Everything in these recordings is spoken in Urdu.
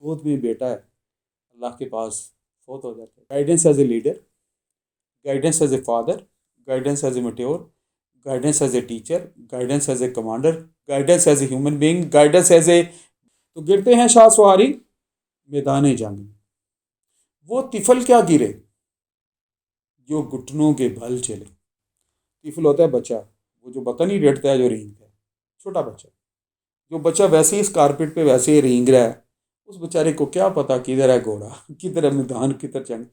گود میں بیٹا ہے اللہ کے پاس فوت ہو جاتا ہے. Guidance as a leader, guidance as a father, guidance as a mentor, guidance as a teacher, guidance as a commander, guidance as a human being, guidance as اے. تو گرتے ہیں شاہ سواری میدان جنگ. وہ طفل کیا گرے جو گھٹنوں کے بھل چلے. طفل ہوتا ہے بچہ, وہ جو بطن ہی ڈٹتا ہے, جو رینگتا ہے, چھوٹا بچہ. جو بچہ ویسے ہی اس کارپیٹ پہ ویسے ہی رینگ رہا ہے, اس بیچارے کو کیا پتا کدھر ہے گھوڑا, کدھر ہے میدان, کدھر جنگ.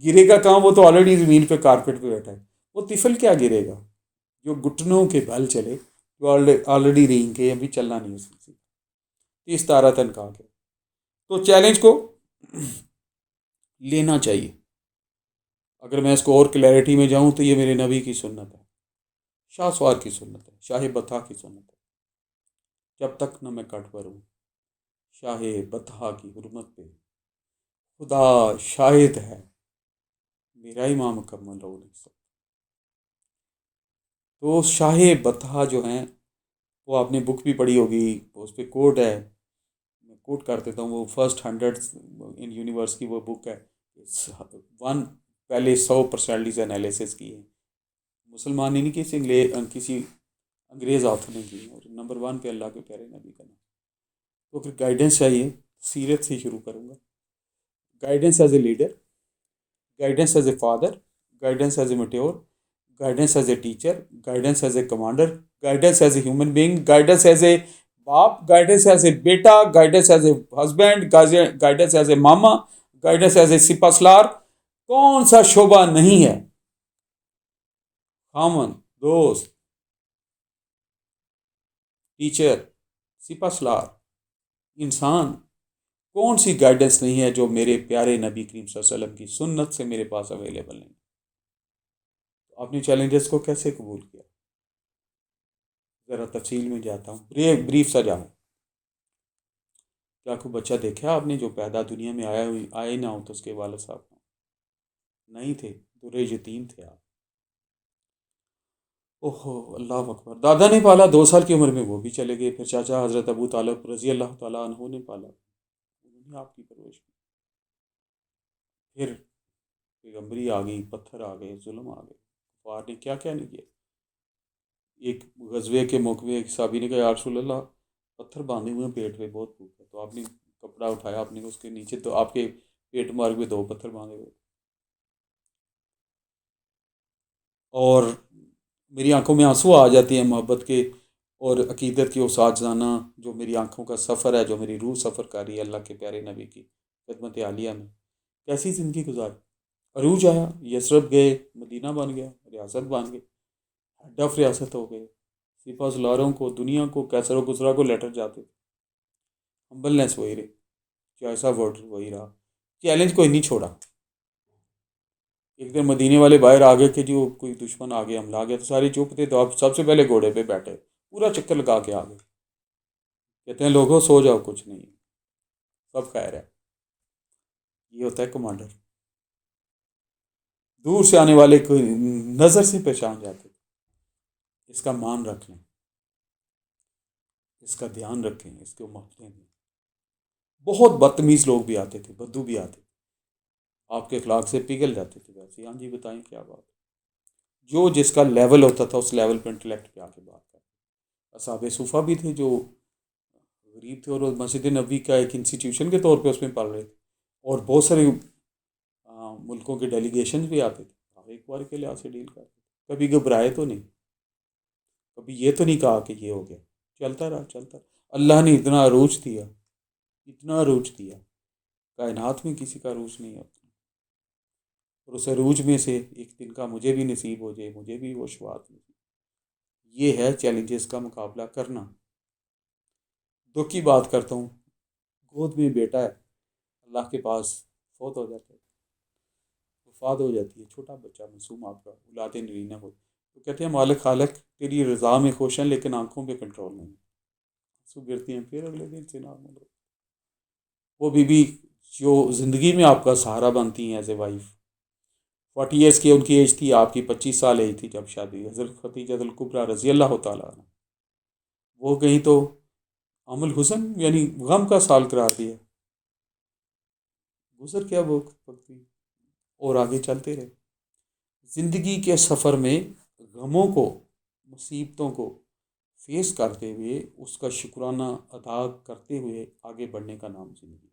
گرے گا کہاں, وہ تو آلریڈی زمین پہ کارپیٹ پہ بیٹھا ہے. وہ طفل کیا گرے گا جو گھٹنوں کے بھل چلے, جو آلریڈی رینگ کے ابھی چلنا نہیں اس کسی. 30 تارہ تنخواہ کے. تو چیلنج کو لینا چاہیے. اگر میں اس کو اور کلیئرٹی میں جاؤں تو یہ میرے نبی کی سنت ہے, شاہ سوار کی سنت ہے, شاہ بطحہ کی سنت ہے. جب تک نہ میں کٹ پر ہوں, شاہ بطحہ کی حرمت پہ خدا شاہد ہے, میرا ایمان مکمل ہو نہیں سکتا. تو شاہ بطحہ جو ہیں, وہ آپ نے بک بھی پڑھی ہوگی, اس پہ کوٹ ہے, میں کوٹ کر دیتا ہوں. وہ فرسٹ 100 ان یونیورس کی وہ بک ہے. ون پہلے 100 پرسنالٹیز انالیسس کی ہے, مسلمان نے نہیں, کسی انگریز آتھر نے کی, اور نمبر 1 پہ اللہ کے پیارے نبی کا نام. تو پھر گائیڈنس چاہیے, سیرت سے شروع کروں گا. Guidance as a leader, guidance as a father, guidance as a mentor, guidance as a teacher, guidance as a commander, guidance as a human being, guidance as a باپ, گائیڈنس ایز اے بیٹا, guidance as a husband, guidance as a ماما, گائیڈنس ایز اے سپہ سالار. کون سا شعبہ نہیں ہے, خامن, دوست, ٹیچر, سپہ سالار, انسان, کون سی گائیڈنس نہیں ہے جو میرے پیارے نبی کریم صلی اللہ علیہ وسلم کی سنت سے میرے پاس اویلیبل نہیں. اپنی چیلنجز کو کیسے قبول کیا, ذرا تفصیل میں جاتا ہوں, بریف سا جاؤں. کیا کوئی بچہ دیکھا آپ نے جو پیدا دنیا میں آئے نہ ہو تو اس کے والد صاحب نہیں تھے, درے یتیم تھے آپ. اوہو اللہ اکبر. دادا نے پالا, 2 سال کی عمر میں وہ بھی چلے گئے. پھر چاچا حضرت ابو طالب رضی اللہ تعالیٰ عنہ نے پالا, انہوں نے آپ کی پرورش کی. پھر پیغمبری آ گئی, پتھر آ گئے, ظلم آ گئے, کفار نے کیا کیا نہیں کیا. ایک غزوے کے موقع میں ایک صحابی نے کہا یا رسول اللہ, پتھر باندھے ہوئے ہیں پیٹ پہ, بہت بھوک ہے. تو آپ نے کپڑا اٹھایا, آپ نے اس کے نیچے, تو آپ کے پیٹ مارگ میں 2 پتھر باندھے ہوئے. اور میری آنکھوں میں آنسو آ جاتے ہیں محبت کے اور عقیدت کی اساتذانہ, جو میری آنکھوں کا سفر ہے, جو میری روح سفر کر رہی ہے اللہ کے پیارے نبی کی خدمت عالیہ میں. کیسی زندگی گزاری. عروج آیا, یثرب گئے, مدینہ بن گیا, ریاست بن گئی, ہیڈ آف ریاست ہو گئے. سپہ سالاروں کو, دنیا کو, کیسر و گزرا کو لیٹر جاتے تھے. ہمبلنس وہی رہی, جیسا ورڈ وہی رہا. چیلنج کوئی نہیں چھوڑا. ایک دن مدینے والے باہر آ گئے کہ جو کوئی دشمن آ گیا, حملہ آ گیا, تو سارے چپ تھے. تو آپ سب سے پہلے گھوڑے پہ بیٹھے, پورا چکر لگا کے آ گئے. کہتے ہیں لوگوں سو جاؤ, کچھ نہیں, سب خیر ہے. یہ ہوتا ہے کمانڈر. دور سے آنے والے کو نظر سے پہچان جاتے. اس کا مان رکھ لیں, اس کا دھیان رکھیں, اس کو محفلیں دیں. بہت بدتمیز لوگ بھی آتے تھے, بدو بھی آتے تھے, آپ کے اخلاق سے پگھل جاتے تھے ویسے. ہاں جی بتائیں کیا بات. جو جس کا لیول ہوتا تھا اس لیول پہ انٹلیکٹ پہ آ کے بات کرتے. اصحاب صوفہ بھی تھے جو غریب تھے, اور مسجد نبوی کا ایک انسٹیٹیوشن کے طور پہ اس میں پڑھ رہے تھے, اور بہت سارے ملکوں کے ڈیلیگیشنز بھی آتے تھے. ایک بار کے لحاظ سے ڈیل کرتے تھے. کبھی گھبرائے تو نہیں, کبھی یہ تو نہیں کہا کہ یہ ہو گیا. چلتا رہا, چلتا رہا. اللہ نے اتنا عروج دیا, اتنا عروج دیا, کائنات میں کسی کا عروج نہیں ہوتا. اور اس عروج میں سے ایک دن کا مجھے بھی نصیب ہو جائے, مجھے بھی وہ شفاعت نصیب. یہ ہے چیلنجز کا مقابلہ کرنا. دکھ کی بات کرتا ہوں, گود میں بیٹا ہے اللہ کے پاس فوت ہو جاتا ہے, وفات ہو جاتی ہے. چھوٹا بچہ معصوم آپ کا, اولاد نرینہ ہو. تو کہتے ہیں مالک خالق تیری رضا میں خوش ہیں, لیکن آنکھوں پہ کنٹرول نہیں. آنسو گرتی ہیں. پھر اگلے دن سے نارمل ہو. وہ بیوی جو زندگی میں آپ کا سہارا بنتی ہیں ایز اے وائف, 40 ایئرس کی ان کی ایج تھی, آپ کی 25 سال ایج تھی جب شادی. حضرت خدیجہ الکبریٰ رضی اللہ تعالیٰ عنہ, وہ گئی تو عام الحزن یعنی غم کا سال قرار دیا. گزر گیا وہ وقت بھی، اور آگے چلتے رہے۔ زندگی کے سفر میں غموں کو، مصیبتوں کو فیس کرتے ہوئے، اس کا شکرانہ ادا کرتے ہوئے آگے بڑھنے کا نام زندگی۔